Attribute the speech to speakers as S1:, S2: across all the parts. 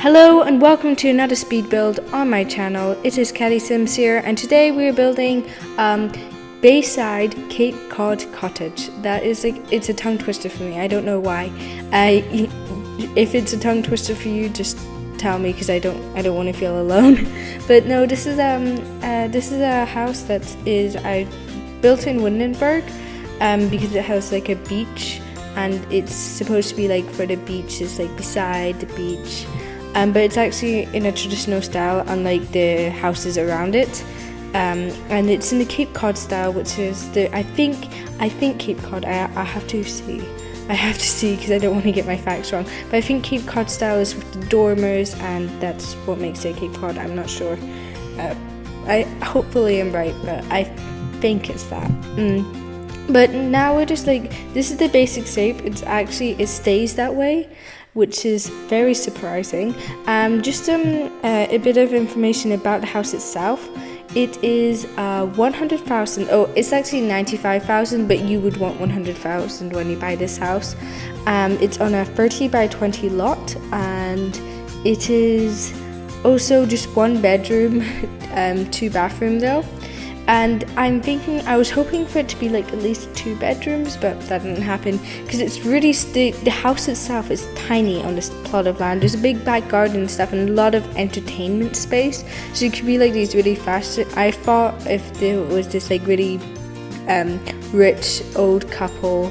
S1: Hello and welcome to another speed build on my channel. It is Kati Sims here, and today we are building Bayside Cape Cod Cottage. That is it's a tongue twister for me. I don't know why. If it's a tongue twister for you, just tell me because I don't want to feel alone. But no, this is a house that I built in Windenburg because it has like a beach, and it's supposed to be like for the beach, is like beside the beach. But it's actually in a traditional style, unlike the houses around it. And it's in the Cape Cod style, which is I think Cape Cod. I have to see because I don't want to get my facts wrong. But I think Cape Cod style is with the dormers, and that's what makes it Cape Cod. I'm not sure. Hopefully I'm right, but I think it's that. But now we're just like, this is the basic shape. It stays that way, which is very surprising. Just a bit of information about the house itself. It is 100,000. Oh, it's actually 95,000, but you would want 100,000 when you buy this house. It's on a 30 by 20 lot, and it is also just 1 bedroom, 2 bathroom though. And I was hoping for it to be like at least 2 bedrooms, but that didn't happen because it's really, the house itself is tiny on this plot of land. There's a big back garden and stuff, and a lot of entertainment space. So it could be like these really fast. I thought if there was this like really rich old couple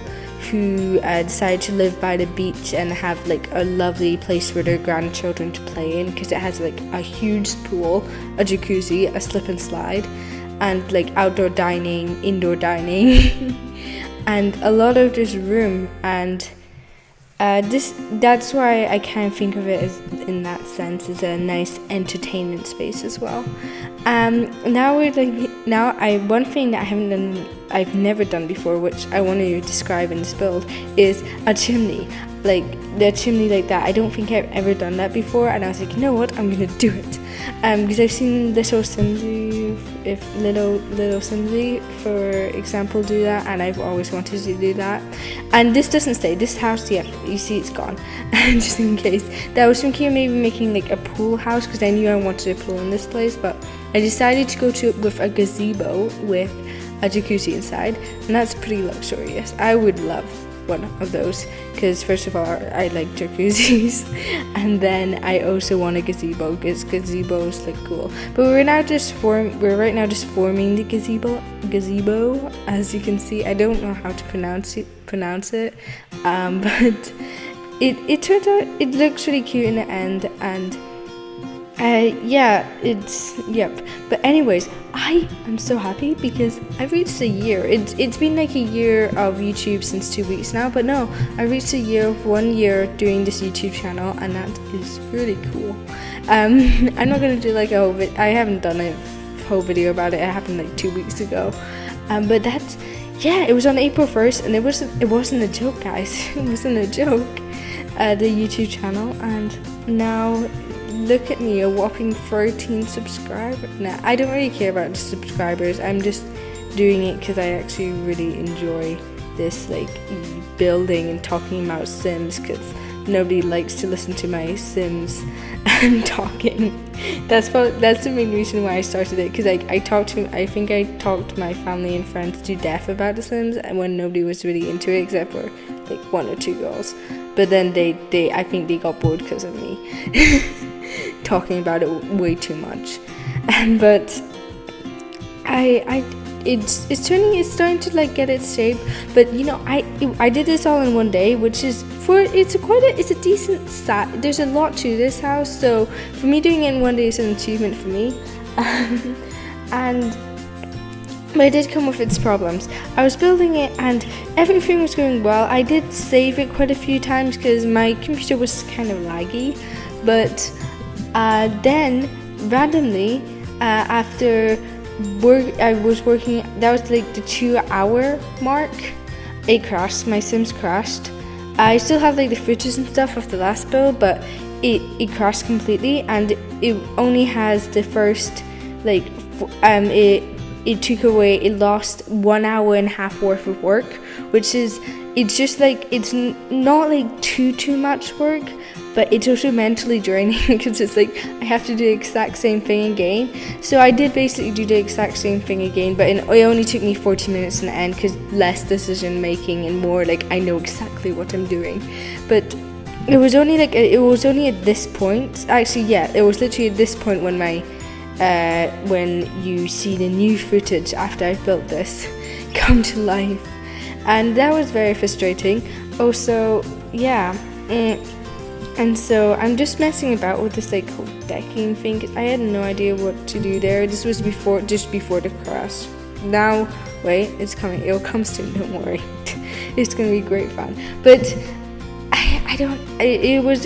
S1: who decided to live by the beach and have like a lovely place for their grandchildren to play in, because it has like a huge pool, a jacuzzi, a slip and slide, and like outdoor dining, indoor dining, and a lot of this room, and that's why I kind of think of it as, in that sense, as a nice entertainment space as well. One thing that I've never done before, which I want to describe in this build, is a chimney. Like the chimney like that. I don't think I've ever done that before, and I was like, you know what, I'm gonna do it. Because I've seen little Simsy, little Simsy, for example, do that, and I've always wanted to do that. And this doesn't stay. This house, yeah, you see, it's gone. Just in case. I was thinking of maybe making like a pool house, because I knew I wanted a pool in this place, but I decided to go to it with a gazebo with a jacuzzi inside, and that's pretty luxurious. I would love one of those, because first of all, I like jacuzzis, and then I also want a gazebo because gazebos look cool. But we're right now just forming the gazebo. As you can see, I don't know how to pronounce it, but it turns out it looks really cute in the end, and but anyways, I am so happy because I've reached a year. It's been like a year of YouTube since 2 weeks now, but no, I reached a year of 1 year doing this YouTube channel, and that is really cool. I'm not gonna do like a whole I haven't done a whole video about it. It happened like 2 weeks ago, but that's, yeah, it was on April 1st, and it wasn't a joke, guys. It wasn't a joke. The YouTube channel, and now look at me, a whopping 13 subscribers. Nah, I don't really care about the subscribers. I'm just doing it because I actually really enjoy this, like, building and talking about Sims, because nobody likes to listen to my Sims and talking. That's the main reason why I started it, because I think I talked to my family and friends to death about The Sims, and when nobody was really into it except for like 1 or 2 girls. But then I think they got bored because of me talking about it way too much. But it's starting to like get its shape. But you know, I did this all in 1 day, which is it's a decent size. There's a lot to this house, so for me doing it in 1 day is an achievement for me. But it did come with its problems. I was building it and everything was going well. I did save it quite a few times because my computer was kind of laggy. But then randomly, after I was working, that was like the 2-hour mark, it crashed. My Sims crashed. I still have like the footage and stuff of the last build, but it crashed completely, and it only has the first like it lost 1 hour and a half worth of work, which is, it's just like, it's not like too much work, but it's also mentally draining because it's like I have to do the exact same thing again. So I did basically do the exact same thing again, but it only took me 40 minutes in the end because less decision making and more like I know exactly what I'm doing. But it was only at this point, actually, yeah, it was literally at this point when when you see the new footage after I built this come to life, and that was very frustrating. Also, yeah, and so I'm just messing about with this like whole decking thing because I had no idea what to do there. This was just before the crash. Now, wait, it's coming. It'll come soon. Don't worry. It's gonna be great fun. But it was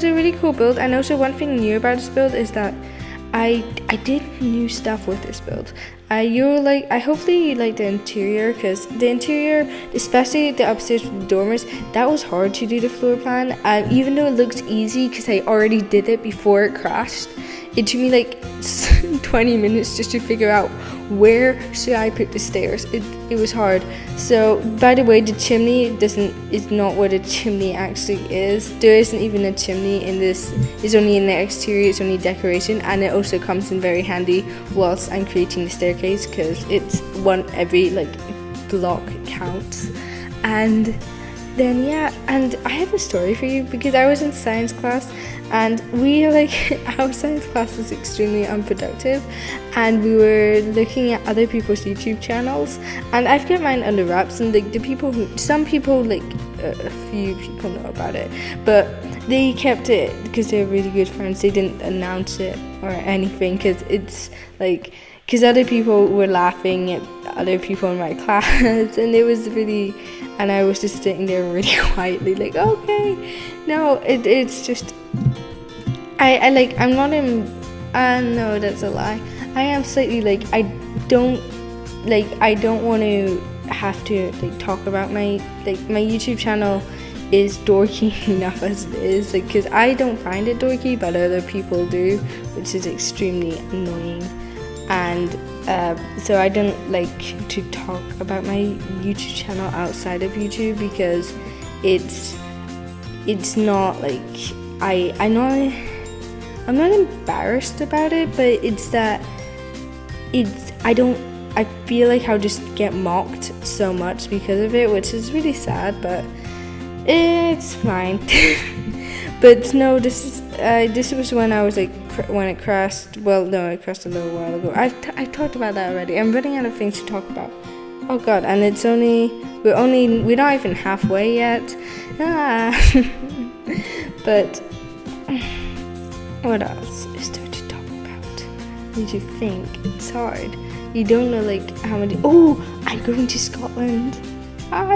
S1: a really cool build. And also one thing new about this build is that I did new stuff with this build. Hopefully you like the interior, because the interior, especially the upstairs with the dormers, that was hard to do the floor plan. Even though it looks easy because I already did it before it crashed, it took me like 20 minutes just to figure out where should I put the stairs. It was hard. So by the way, the chimney is not what a chimney actually is. There isn't even a chimney in this. It's only in the exterior. It's only decoration, and it also comes in very handy whilst I'm creating the staircase because it's every like block counts. And then yeah, and I have a story for you because I was in science class and our science class was extremely unproductive, and we were looking at other people's YouTube channels, and I've got mine under wraps, and like some people like a few people know about it, but they kept it because they're really good friends. They didn't announce it or anything because other people were laughing at other people in my class, and it was really, and I was just sitting there really quietly like, okay, no, it's just, I'm not in, no, that's a lie. I am slightly like, I don't want to have to like talk about my YouTube channel is dorky enough as it is, like, because I don't find it dorky, but other people do, which is extremely annoying. And so I don't like to talk about my YouTube channel outside of YouTube because it's not like I'm not embarrassed about it, but it's that I feel like I'll just get mocked so much because of it, which is really sad, but it's fine. But no, this was when I was like, when it crashed. Well, no, it crashed a little while ago. I talked about that already. I'm running out of things to talk about. Oh god, and we're not even halfway yet. But what else is there to talk about? Did you think it's hard? You don't know like how many. Oh, I'm going to Scotland.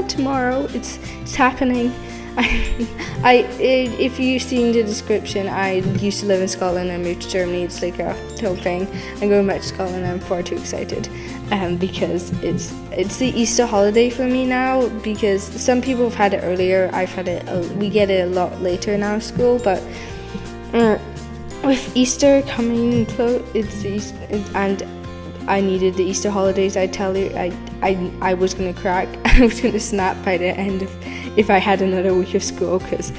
S1: Tomorrow. It's happening. If you've seen the description, I used to live in Scotland. I moved to Germany. It's like a whole thing. I'm going back to Scotland. I'm far too excited, because it's the Easter holiday for me now. Because some people have had it earlier. I've had it. We get it a lot later in our school, but with Easter coming close, and I needed the Easter holidays. I tell you, I was gonna crack. I was gonna snap by the end of if I had another week of school, because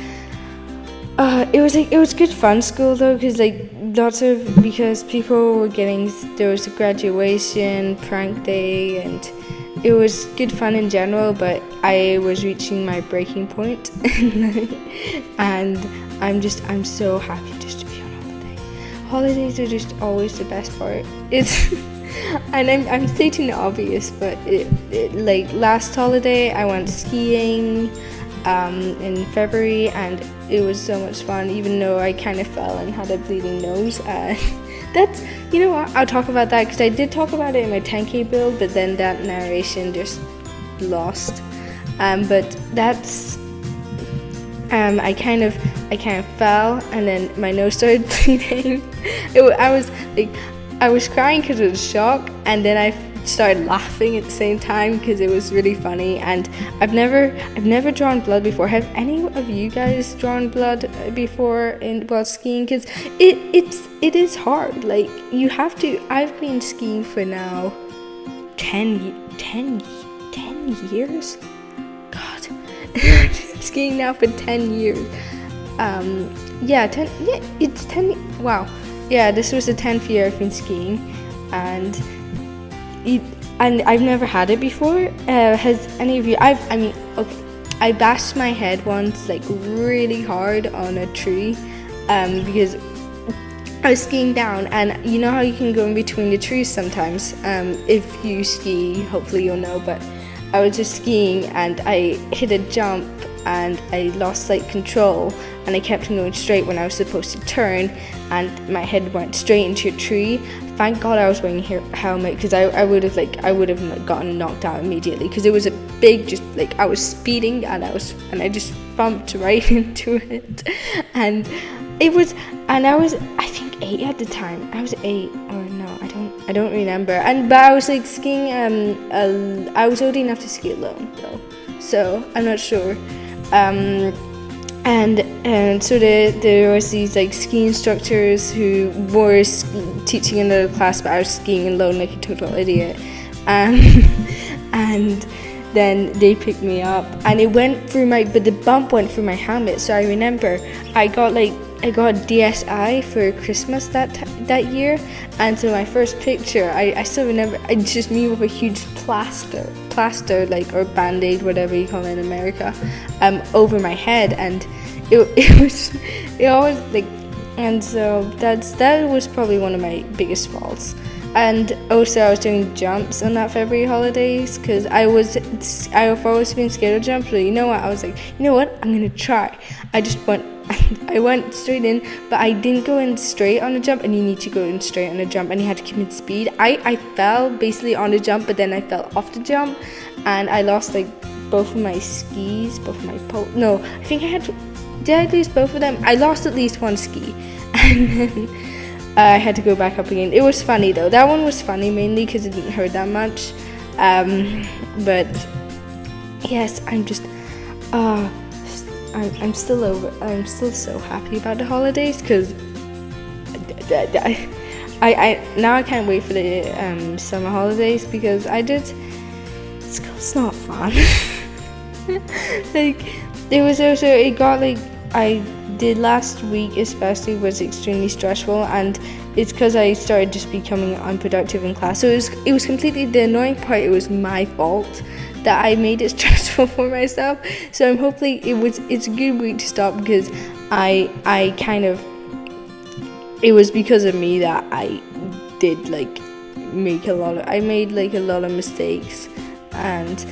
S1: it was good fun school though, because people were there was a graduation, prank day, and it was good fun in general, but I was reaching my breaking point. And I'm so happy just to be on holiday. Holidays are just always the best part. And I'm stating the obvious, but like last holiday I went skiing in February, and it was so much fun, even though I kind of fell and had a bleeding nose. That's, you know what, I'll talk about that because I did talk about it in my 10k build, but then that narration just lost. But that's I kind of fell, and then my nose started bleeding. I was crying because of the shock, and then I started laughing at the same time because it was really funny. And I've never drawn blood before. Have any of you guys drawn blood before while skiing? Because it is hard. Like, you have to. I've been skiing for now 10 years. God, skiing now for 10 years. Yeah, 10, yeah, it's 10, wow. Yeah, this was the 10th year I've been skiing, and I've never had it before. Has any of you, okay, I bashed my head once, like, really hard on a tree, because I was skiing down, and you know how you can go in between the trees sometimes. If you ski, hopefully you'll know, but I was just skiing and I hit a jump and I lost like control, and I kept on going straight when I was supposed to turn, and my head went straight into a tree. Thank God I was wearing a helmet, because I would have gotten knocked out immediately, because it was a big, just like, I was speeding and I just bumped right into it, and I was, I think, 8 at the time. I was 8, or no, I don't remember. But I was like skiing. I was old enough to ski alone though, so I'm not sure. And so there was these like ski instructors who were teaching another class, but I was skiing alone like a total idiot. And then they picked me up, and but the bump went through my helmet. So I remember I got a DSi for Christmas that year, and so my first picture, I still remember, it's just me with a huge plaster like, or band-aid, whatever you call it in America, over my head, and it always like, and so that was probably one of my biggest faults. And also I was doing jumps on that February holidays, because I've always been scared of jumps, but you know what, I was like, you know what, I'm gonna try. I went straight in, but I didn't go in straight on a jump, and you need to go in straight on a jump, and you had to keep in speed. I fell basically on a jump, but then I fell off the jump, and I lost like both of my skis, both of my no, I think did I lose both of them? I lost at least one ski, and then I had to go back up again. It was funny though. That one was funny mainly because it didn't hurt that much. But yes, I'm still so happy about the holidays, because I now I can't wait for the summer holidays, because school's not fun. Like, it was also, I did last week especially was extremely stressful, and it's because I started just becoming unproductive in class. So it was completely, the annoying part, it was my fault that I made it stressful for myself. So I'm hopefully it's a good week to stop, because it was because of me that I did like made a lot of mistakes, and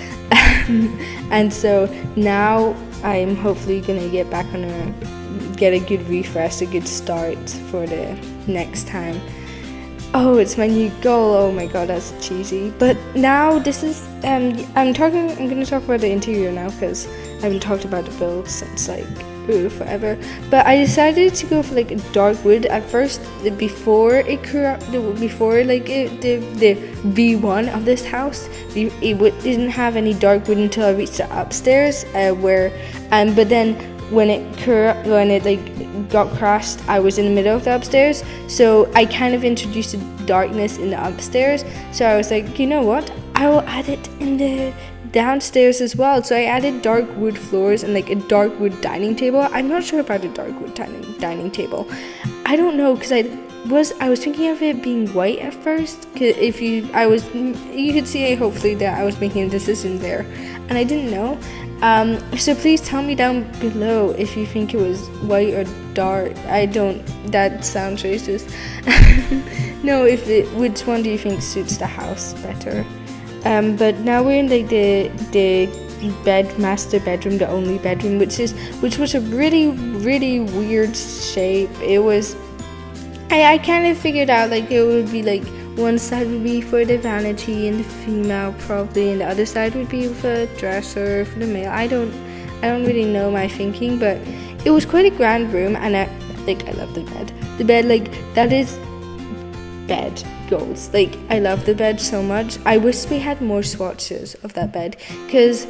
S1: and so now I'm hopefully gonna get back get a good refresh, a good start for the next time. Oh, it's my new goal. Oh my god, that's cheesy. But now this is I'm gonna talk about the interior now, because I haven't talked about the build since like forever. But I decided to go for like a dark wood at first, before the V1 of this house. Didn't have any dark wood until I reached the upstairs, but then when it got crashed, I was in the middle of the upstairs, so I kind of introduced the darkness in the upstairs. So I was like, you know what, I will add it in the downstairs as well. So I added dark wood floors and like a dark wood dining table. I'm not sure about a dark wood dining table. I don't know, because I was thinking of it being white at first, because you could see hopefully that I was making a decision there, and I didn't know. So please tell me down below if you think it was white or dark. That sounds racist. No, which one do you think suits the house better? But now we're in like the master bedroom, the only bedroom, which was a really, really weird shape. It was, I kind of figured out like it would be like, one side would be for the vanity and the female probably, and the other side would be for a dresser for the male. I don't really know my thinking, but it was quite a grand room, and I love the bed. The bed, like, that is bed goals. Like, I love the bed so much. I wish we had more swatches of that bed, because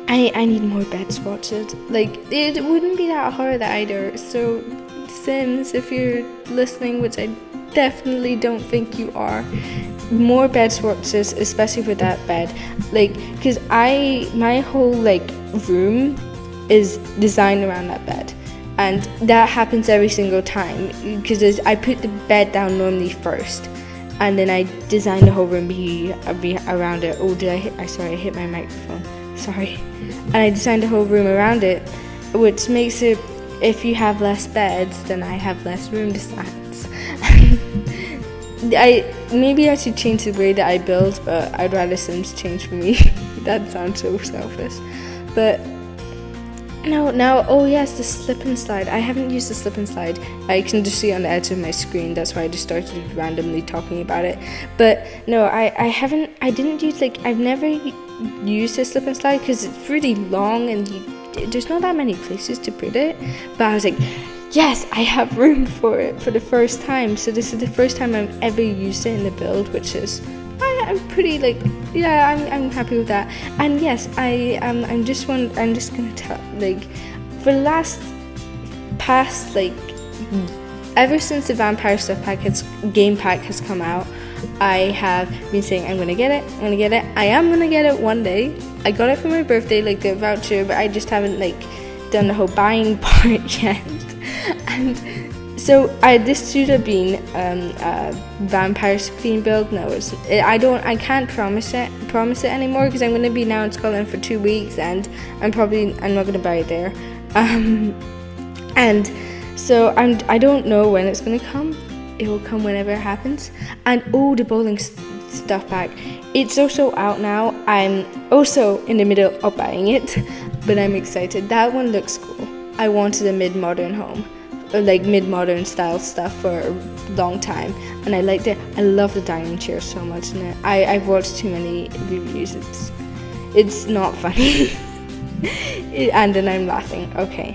S1: I need more bed swatches. Like, it wouldn't be that hard either. So Sims, if you're listening, which I definitely don't think you are, more bed swatches, especially for that bed. Like, because my whole like room is designed around that bed. And that happens every single time because I put the bed down normally first, and then I design the whole room be around it. Oh, I hit my microphone. Sorry. And I designed the whole room around it, which makes it, if you have less beds, then I have less room designs. Maybe I should change the way that I build, but I'd rather Sims change for me. That sounds so selfish. But now, oh yes, the slip and slide. I haven't used the slip and slide. I can just see on the edge of my screen. That's why I just started randomly talking about it. But no, I've never used the slip and slide because it's really long and there's not that many places to put it. But I was like, yes, I have room for it for the first time. So this is the first time I've ever used it in the build, which is, I'm pretty I'm happy with that. And yes, I'm just gonna tell, like, for the past ever since the Vampire Stuff game pack has come out, I have been saying I'm gonna get it. I am gonna get it one day. I got it for my birthday, like the voucher, but I just haven't done the whole buying part yet. And so this should have been a vampire theme build. No, I can't promise it anymore because I'm going to be now in Scotland for 2 weeks, and I'm not going to buy it there. And so I don't know when it's going to come. It will come whenever it happens. And the bowling stuff pack. It's also out now. I'm also in the middle of buying it, but I'm excited. That one looks cool. I wanted a mid-modern home, mid-modern style stuff for a long time, and I liked it. I love the dining chair so much, and I've watched too many reviews. It's not funny. And then I'm laughing. Okay.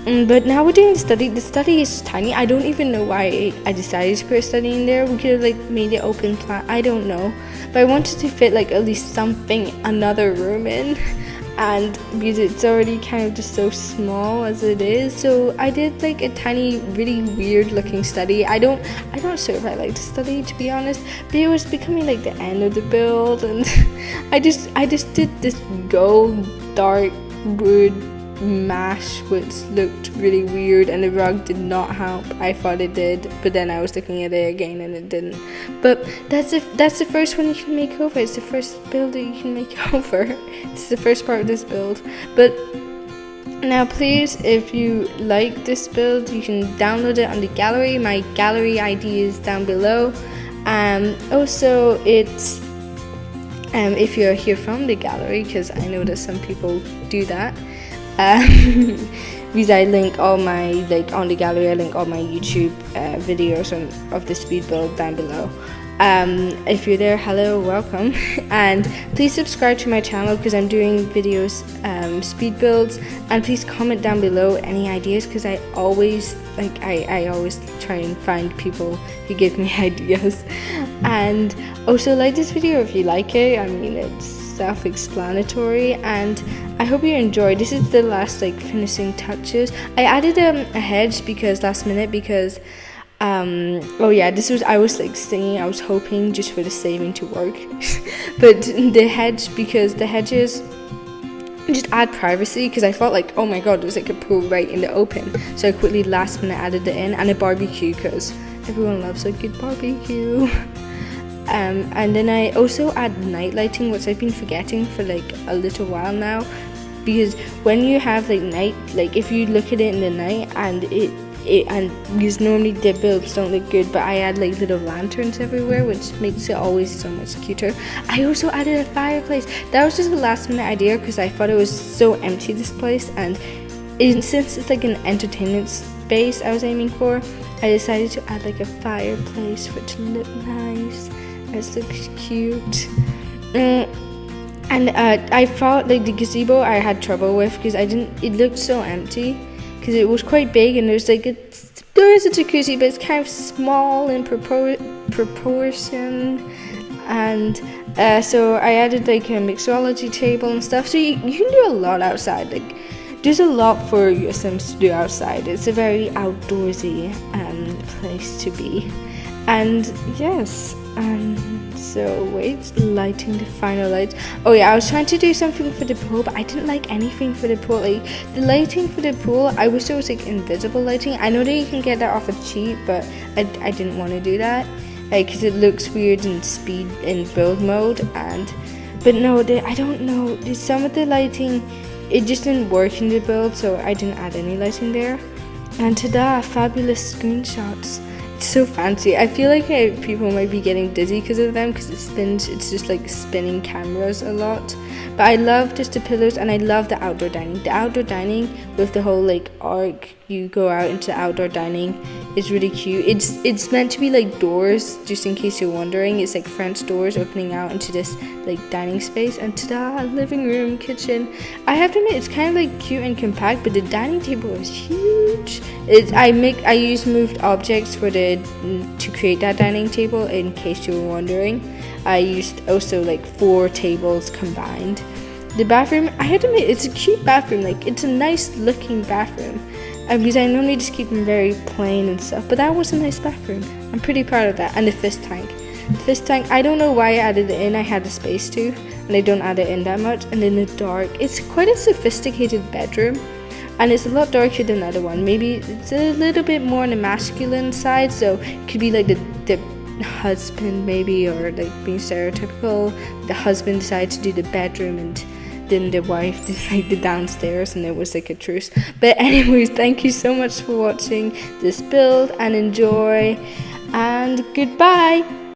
S1: But now we're doing the study. The study is tiny. I don't even know why I decided to put a study in there. We could have made it open plan. I don't know. But I wanted to fit at least another room in. And because it's already kind of just so small as it is, so I did a tiny, really weird looking study. I'm not sure if I like to study, to be honest, but it was becoming the end of the build, and I just did this gold dark wood mash, which looked really weird, and the rug did not help. I thought it did, but then I was looking at it again and it didn't. But that's the first one you can make over. It's the first build that you can make over. It's the first part of this build. But now please, if you like this build, you can download it on the gallery. My gallery ID is down below. Also, it's if you're here from the gallery, because I know that some people do that. Because I link all my on the gallery, I link all my YouTube videos of the speed build down below. If you're there, hello, welcome, and please subscribe to my channel because I'm doing videos, speed builds, and please comment down below any ideas because I always try and find people who give me ideas. And also like this video if you like it. I mean, it's self-explanatory, and I hope you enjoyed. This is the last finishing touches. I added a hedge last minute because I was singing, I was hoping just for the saving to work. But the hedge, because the hedges just add privacy, because I felt oh my god, there's a pool right in the open, so I quickly last minute added it in, and a barbecue because everyone loves a good barbecue. And then I also add night lighting, which I've been forgetting for a little while now, because when you have night, if you look at it in the night, and and because normally the builds don't look good, but I add little lanterns everywhere, which makes it always so much cuter. I also added a fireplace. That was just a last minute idea because I thought it was so empty, this place, and since it's an entertainment space I was aiming for, I decided to add a fireplace, which looked nice. It looks cute. And I thought the gazebo I had trouble with because it looked so empty because it was quite big, and there's there is a jacuzzi, but it's kind of small in proportion, and so I added a mixology table and stuff, so you can do a lot outside. There's a lot for your Sims to do outside. It's a very outdoorsy place to be. And yes, so wait, lighting the final lights. Oh yeah, I was trying to do something for the pool, but I didn't like anything for the pool. Like the lighting for the pool, I wish there was like invisible lighting. I know that you can get that off of cheap, but I didn't want to do that, like, because it looks weird in speed in build mode. But no, I don't know. Some of the lighting, it just didn't work in the build, so I didn't add any lighting there. And ta-da, fabulous screenshots. It's so fancy. I feel like people might be getting dizzy because of them, because it spins. It's just like spinning cameras a lot. But I love just the pillars, and I love the outdoor dining. The outdoor dining with the whole like arc, you go out into outdoor dining, is really cute. It's meant to be like doors, just in case you're wondering. It's like French doors opening out into this like dining space. And ta-da, living room, kitchen. I have to admit, it's kind of like cute and compact, but the dining table is huge. I use moved objects to create that dining table, in case you were wondering. I used also like 4 tables combined. The bathroom, I had to admit, it's a cute bathroom. Like, it's a nice looking bathroom. Because I normally just keep them very plain and stuff, but that was a nice bathroom. I'm pretty proud of that. And the fish tank. The fish tank, I don't know why I added it in. I had the space to, and I don't add it in that much. And in the dark, it's quite a sophisticated bedroom, and it's a lot darker than the other one. Maybe it's a little bit more on the masculine side, so it could be like the husband maybe, or like being stereotypical. The husband decided to do the bedroom, and then the wife did like the downstairs, and it was like a truce. But anyways, thank you so much for watching this build, and enjoy, and goodbye.